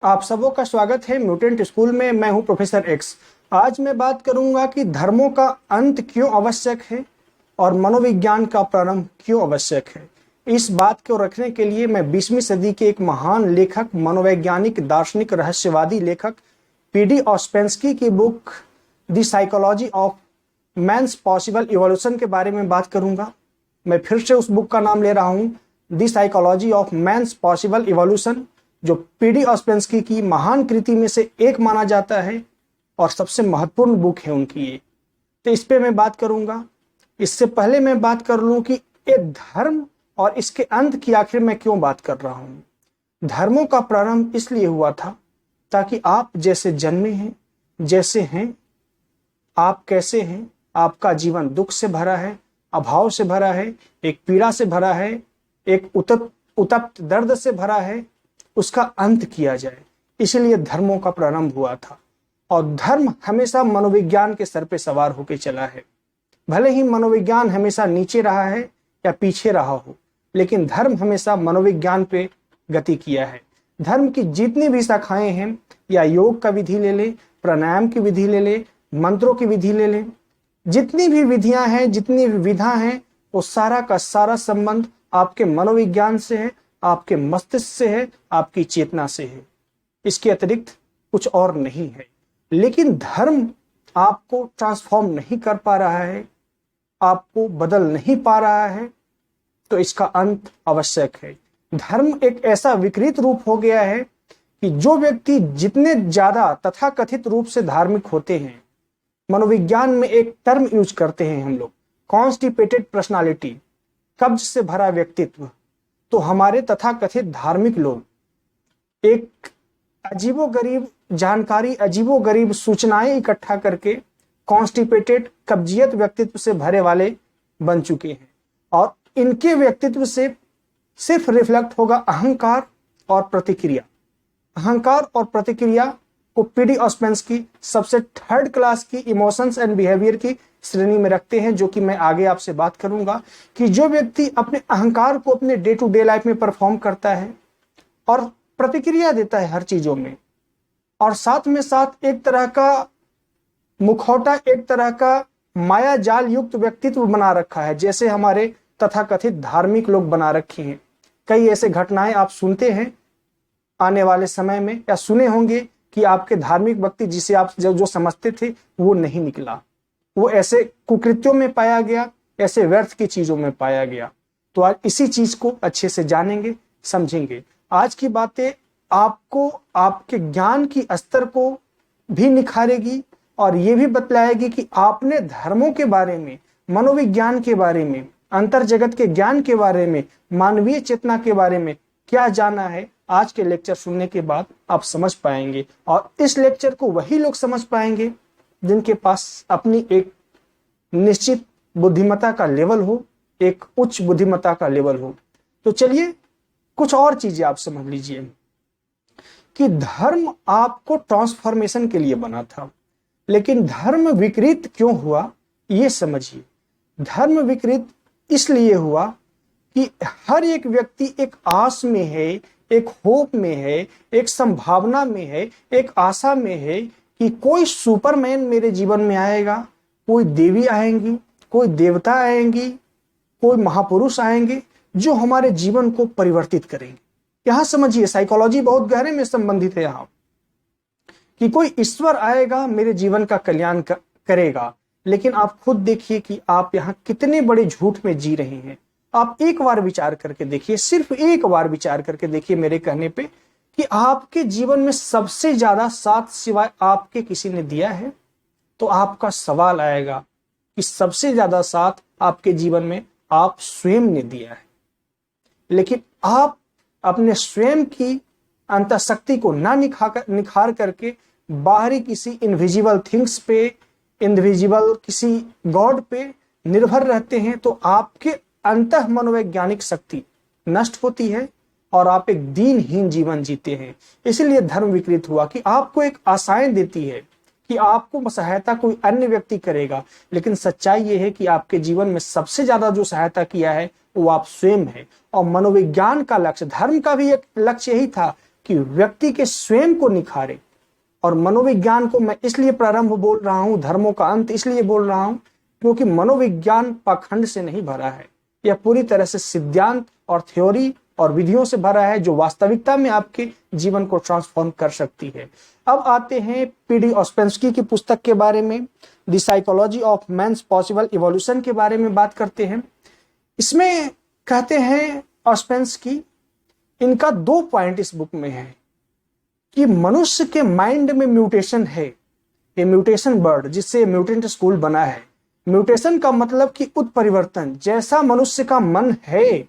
आप सबों का स्वागत है म्यूटेंट स्कूल में। मैं हूं प्रोफेसर एक्स। आज मैं बात करूंगा कि धर्मों का अंत क्यों आवश्यक है और मनोविज्ञान का प्रारंभ क्यों आवश्यक है। इस बात को रखने के लिए मैं 20वीं सदी के एक महान लेखक, मनोवैज्ञानिक, दार्शनिक, रहस्यवादी लेखक पीडी ऑस्पेंस्की की book the psychology of man's possible evolution के बारे में बात करूंगा। मैं फिर से उस बुक का नाम ले रहा हूं, the psychology of man's possible evolution, जो पीडी ऑस्पेंस्की की महान कृति में से एक माना जाता है और सबसे महत्वपूर्ण बुक है उनकी ये। तो इस पे मैं बात करूंगा। इससे पहले मैं बात कर लूं कि एक धर्म और इसके अंत की आखिर मैं क्यों बात कर रहा हूं। धर्मों का प्रारंभ इसलिए हुआ था ताकि आप जैसे जन्मे हैं, जैसे हैं, आप कैसे हैं, आपका जीवन दुख से भरा है, अभाव से भरा है, एक पीड़ा से भरा है, एक उत्तप्त दर्द से भरा है, उसका अंत किया जाए। इसलिए धर्मों का प्रारंभ हुआ था। और धर्म हमेशा मनोविज्ञान के सर पे सवार होकर चला है। भले ही मनोविज्ञान हमेशा नीचे रहा है या पीछे रहा हो, लेकिन धर्म हमेशा मनोविज्ञान पे गति किया है। धर्म की जितनी भी शाखाएं हैं, या योग का विधि ले ले, प्राणायाम की विधि ले ले, मंत्रों की विधि ले ले, जितनी भी विधियां हैं, जितनी भी विधा हैं, वो सारा का सारा संबंध आपके मनोविज्ञान से है, आपके मस्तिष्क से है, आपकी चेतना से है। इसके अतिरिक्त कुछ और नहीं है। लेकिन धर्म आपको ट्रांसफॉर्म नहीं कर पा रहा है, आपको बदल नहीं पा रहा है, तो इसका अंत आवश्यक है। धर्म एक ऐसा विकृत रूप हो गया है कि जो व्यक्ति जितने ज्यादा तथाकथित रूप से धार्मिक होते हैं, मनोविज्ञान में एक टर्म यूज करते हैं हम लोग, कॉन्स्टिपेटेड पर्सनालिटी, कब्ज से भरा व्यक्तित्व। तो हमारे तथाकथित धार्मिक लोग एक अजीबोगरीब जानकारी, अजीबोगरीब सूचनाएं इकट्ठा करके कॉन्स्टिपेटेड, कब्जियत व्यक्तित्व से भरे वाले बन चुके हैं। और इनके व्यक्तित्व से सिर्फ रिफ्लेक्ट होगा अहंकार और प्रतिक्रिया। अहंकार और प्रतिक्रिया को पीडी ऑस्पेंस्की सबसे थर्ड क्लास की इमोशंस एंड बिहेवियर की श्रेणी में रखते हैं, जो कि मैं आगे आपसे बात करूंगा कि जो व्यक्ति अपने अहंकार को अपने डे टू डे लाइफ में परफॉर्म करता है और प्रतिक्रिया देता है हर चीजों में, और साथ में साथ एक तरह का मुखौटा, एक तरह का माया जाल युक्त व्यक्तित्व बना रखा है, जैसे हमारे तथाकथित धार्मिक लोग बना रखे हैं। कई ऐसे घटनाएं आप सुनते हैं आने वाले समय में, या सुने होंगे कि आपके धार्मिक व्यक्ति जिसे आप जो समझते थे वो नहीं निकला, वो ऐसे कुकृत्यों में पाया गया, ऐसे व्यर्थ की चीजों में पाया गया। तो आज इसी चीज को अच्छे से जानेंगे, समझेंगे। आज की बातें आपको आपके ज्ञान की स्तर को भी निखारेगी और ये भी बतलाएगी कि आपने धर्मों के बारे में, मनोविज्ञान के बारे में, अंतर जगत के ज्ञान के बारे में, मानवीय चेतना के बारे में क्या जाना है। आज के लेक्चर सुनने के बाद आप समझ पाएंगे, और इस लेक्चर को वही लोग समझ पाएंगे जिनके पास अपनी एक निश्चित बुद्धिमत्ता का लेवल हो, एक उच्च बुद्धिमत्ता का लेवल हो। तो चलिए कुछ और चीजें आप समझ लीजिए कि धर्म आपको ट्रांसफॉर्मेशन के लिए बना था, लेकिन धर्म विकृत क्यों हुआ ये समझिए। धर्म विकृत इसलिए हुआ कि हर एक व्यक्ति एक आस में है, एक होप में है, एक संभावना में है, एक आशा में है कि कोई सुपरमैन मेरे जीवन में आएगा, कोई देवी आएंगी, कोई देवता आएंगी, कोई महापुरुष आएंगे जो हमारे जीवन को परिवर्तित करेंगे। यहां समझिए, साइकोलॉजी बहुत गहरे में संबंधित है यहां, कि कोई ईश्वर आएगा, मेरे जीवन का कल्याण करेगा। लेकिन आप खुद देखिए कि आप यहां कितने बड़े झूठ में जी रहे हैं। आप एक बार विचार करके देखिए, सिर्फ एक बार विचार करके देखिए मेरे कहने पे, कि आपके जीवन में सबसे ज्यादा साथ सिवाय आपके किसी ने दिया है। तो आपका सवाल आएगा कि सबसे ज्यादा साथ आपके जीवन में आप स्वयं ने दिया है, लेकिन आप अपने स्वयं की अंतःशक्ति को ना निखार करके बाहरी किसी इनविजिबल थिंग्स पे, इनविजिबल किसी गॉड पे निर्भर रहते हैं। तो आपके अंतः मनोवैज्ञानिक शक्ति नष्ट होती है और आप एक दीनहीन जीवन जीते हैं। इसलिए धर्म विकृत हुआ कि आपको एक आशाएं देती है कि आपको सहायता कोई अन्य व्यक्ति करेगा, लेकिन सच्चाई ये है कि आपके जीवन में सबसे ज्यादा जो सहायता किया है वो आप स्वयं है। और मनोविज्ञान का लक्ष्य, धर्म का भी एक लक्ष्य यही था कि व्यक्ति के स्वयं को निखारे। और मनोविज्ञान को मैं इसलिए प्रारंभ बोल रहा हूं, धर्मों का अंत इसलिए बोल रहा हूं, क्योंकि मनोविज्ञान पाखंड से नहीं भरा है। यह पूरी तरह से सिद्धांत और थ्योरी और विधियों से भरा है जो वास्तविकता में आपके जीवन को ट्रांसफॉर्म कर सकती है। अब आते हैं पीडी ऑस्पेंस्की की पुस्तक के बारे में, the psychology of man's possible evolution के बारे में बात करते हैं। इसमें कहते हैं ऑस्पेंस्की, इनका 2 पॉइंट इस बुक में है कि मनुष्य के माइंड में म्यूटेशन है, ये म्यूटेशन वर्ड जिससे म्यूटेंट स्कूल बना है। म्यूटेशन का मतलब कि उत्परिवर्तन। जैसा मनुष्य का मन है,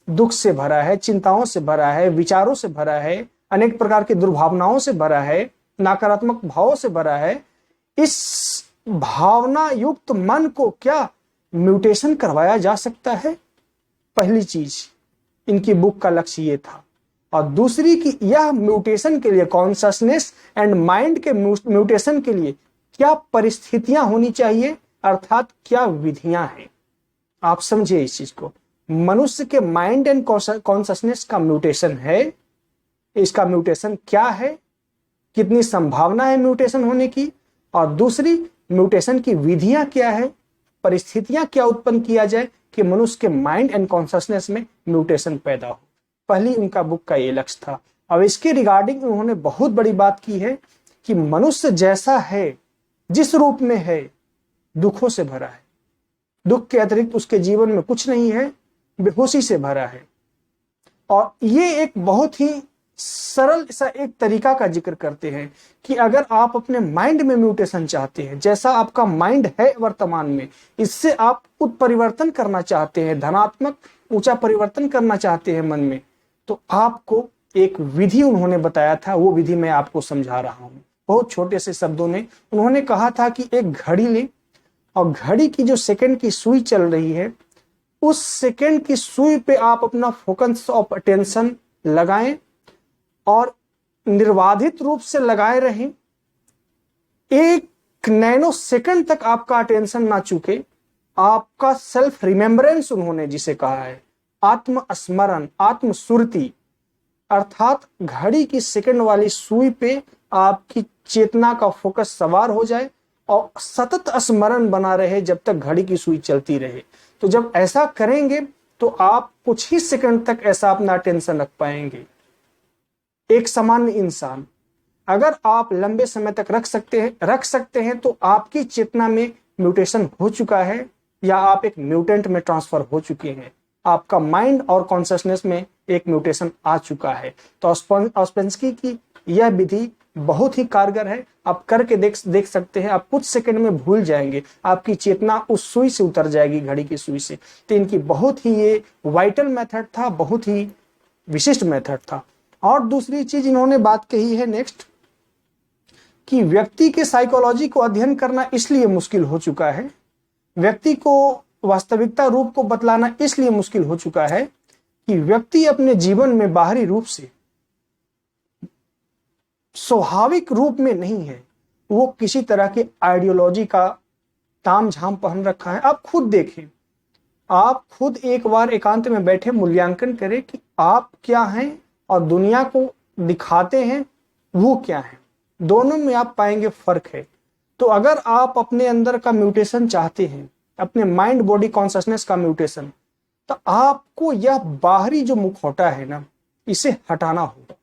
दुख से भरा है, चिंताओं से भरा है, विचारों से भरा है, अनेक प्रकार की दुर्भावनाओं से भरा है, नकारात्मक भावों से भरा है, इस भावना युक्त मन को क्या म्यूटेशन करवाया जा सकता है? पहली चीज इनकी बुक का लक्ष्य ये था। और दूसरी कि यह म्यूटेशन के लिए, कॉन्शसनेस एंड माइंड के म्यूटेशन के लिए क्या परिस्थितियां होनी चाहिए, अर्थात क्या विधियां हैं। आप समझिए इस चीज को। मनुष्य के माइंड एंड कॉन्शसनेस का म्यूटेशन है, इसका म्यूटेशन क्या है, कितनी संभावना है म्यूटेशन होने की, और दूसरी म्यूटेशन की विधियां क्या है, परिस्थितियां क्या उत्पन्न किया जाए कि मनुष्य के माइंड एंड कॉन्शसनेस में म्यूटेशन पैदा हो। पहली उनका बुक का ये लक्ष्य था। अब इसके रिगार्डिंग उन्होंने बहुत बड़ी बात की है कि मनुष्य जैसा है, जिस रूप में है, दुखों से भरा है। दुख के अतिरिक्त उसके जीवन में कुछ नहीं है, बेहोशी से भरा है। और ये एक बहुत ही सरल सा एक तरीका का जिक्र करते हैं कि अगर आप अपने माइंड में म्यूटेशन चाहते हैं, जैसा आपका माइंड है वर्तमान में, इससे आप उत्परिवर्तन करना चाहते हैं, धनात्मक ऊंचा परिवर्तन करना चाहते हैं मन में, तो आपको एक विधि उन्होंने बताया था। वो विधि मैं आपको समझा रहा हूं बहुत छोटे से शब्दों में। उन्होंने कहा था कि एक घड़ी लें और घड़ी की जो सेकंड की सुई चल रही है, उस सेकंड की सुई पे आप अपना फोकस ऑफ अटेंशन लगाएं और निर्बाधित रूप से लगाए रहें। 1 नैनो सेकंड तक आपका अटेंशन ना चूके। आपका सेल्फ रिमेम्बरेंस उन्होंने जिसे कहा है, आत्मस्मरण, आत्मसुरति, अर्थात घड़ी की सेकंड वाली सुई पे आपकी चेतना का फोकस सवार हो जाए और सतत स्मरण बना रहे जब तक घड़ी की सुई चलती रहे। तो जब ऐसा करेंगे तो आप कुछ ही सेकंड तक ऐसा अपना अटेंशन रख पाएंगे। एक सामान्य इंसान अगर आप लंबे समय तक रख सकते हैं तो आपकी चेतना में म्यूटेशन हो चुका है या आप एक म्यूटेंट में ट्रांसफर हो चुके हैं। आपका माइंड और कॉन्शसनेस में एक म्यूटेशन आ चुका है। तो ऑस्पेंस्की की यह विधि बहुत ही कारगर है। आप करके देख सकते हैं। आप कुछ सेकंड में भूल जाएंगे, आपकी चेतना उस सुई से उतर जाएगी, घड़ी की सुई से। तो इनकी बहुत ही ये वाइटल मेथड था, बहुत ही विशिष्ट मेथड था। और दूसरी चीज इन्होंने बात कही है नेक्स्ट, कि व्यक्ति के साइकोलॉजी को अध्ययन करना इसलिए मुश्किल हो चुका है, व्यक्ति को वास्तविकता रूप को बतलाना इसलिए मुश्किल हो चुका है कि व्यक्ति अपने जीवन में बाहरी रूप से स्वाभाविक रूप में नहीं है। वो किसी तरह के आइडियोलॉजी का तामझाम पहन रखा है। आप खुद देखें, आप खुद एक बार एकांत में बैठे मूल्यांकन करें कि आप क्या हैं और दुनिया को दिखाते हैं वो क्या है। दोनों में आप पाएंगे फर्क है। तो अगर आप अपने अंदर का म्यूटेशन चाहते हैं, अपने माइंड बॉडी कॉन्शसनेस का म्यूटेशन, तो आपको यह बाहरी जो मुखौटा है ना, इसे हटाना होगा।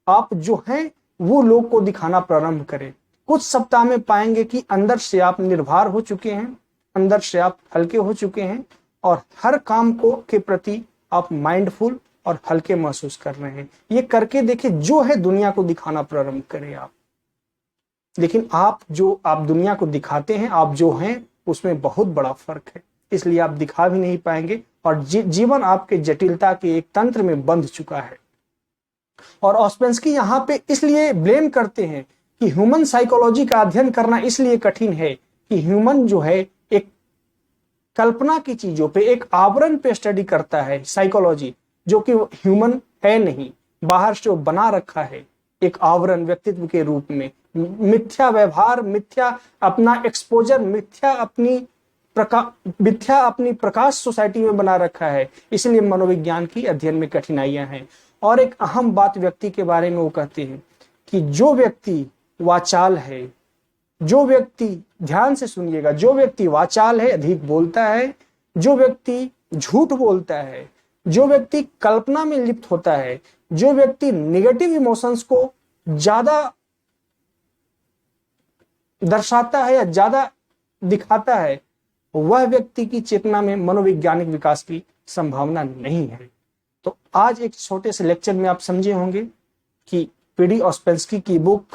आप जो हैं वो लोग को दिखाना प्रारंभ करें। कुछ सप्ताह में पाएंगे कि अंदर से आप निर्भर हो चुके हैं, अंदर से आप हल्के हो चुके हैं और हर काम को के प्रति आप माइंडफुल और हल्के महसूस कर रहे हैं। ये करके देखिए, जो है दुनिया को दिखाना प्रारंभ करें आप। लेकिन आप दुनिया को दिखाते हैं, आप जो हैं उसमें बहुत बड़ा फर्क है। इसलिए आप दिखा भी नहीं पाएंगे और जीवन आपके जटिलता के एक तंत्र में बंध चुका है। और ऑस्पेंस्की यहाँ पे इसलिए ब्लेम करते हैं कि ह्यूमन साइकोलॉजी का अध्ययन करना इसलिए कठिन है कि ह्यूमन जो है एक कल्पना की चीजों पे, एक आवरण पे स्टडी करता है साइकोलॉजी, जो कि ह्यूमन है नहीं, बाहर से वो बना रखा है एक आवरण व्यक्तित्व के रूप में। मिथ्या व्यवहार, मिथ्या अपना एक्सपोजर, मिथ्या अपनी प्रकाश सोसाइटी में बना रखा है। इसलिए मनोविज्ञान की अध्ययन में कठिनाइयां हैं। और एक अहम बात व्यक्ति के बारे में वो कहते हैं कि जो व्यक्ति वाचाल है, जो व्यक्ति, ध्यान से सुनिएगा, जो व्यक्ति वाचाल है, अधिक बोलता है, जो व्यक्ति झूठ बोलता है, जो व्यक्ति कल्पना में लिप्त होता है, जो व्यक्ति निगेटिव इमोशंस को ज्यादा दर्शाता है या ज्यादा दिखाता है, वह व्यक्ति की चेतना में मनोवैज्ञानिक विकास की संभावना नहीं है। तो आज एक छोटे से लेक्चर में आप समझे होंगे कि पीडी ऑस्पेंस्की की book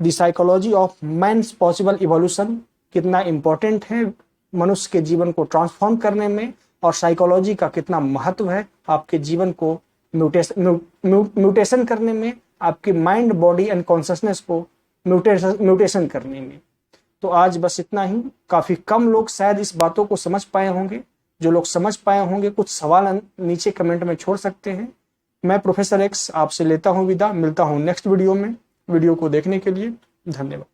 the psychology of man's possible evolution कितना इंपॉर्टेंट है मनुष्य के जीवन को ट्रांसफॉर्म करने में, और साइकोलॉजी का कितना महत्व है आपके जीवन को म्यूटेशन करने में, आपके माइंड, बॉडी एंड कॉन्शियसनेस को म्यूटेशन करने में। तो आज बस इतना ही। काफी कम लोग शायद इस बातों को समझ पाए होंगे। जो लोग समझ पाए होंगे कुछ सवाल नीचे कमेंट में छोड़ सकते हैं। मैं प्रोफेसर एक्स आपसे लेता हूं विदा। मिलता हूं नेक्स्ट वीडियो में। वीडियो को देखने के लिए धन्यवाद।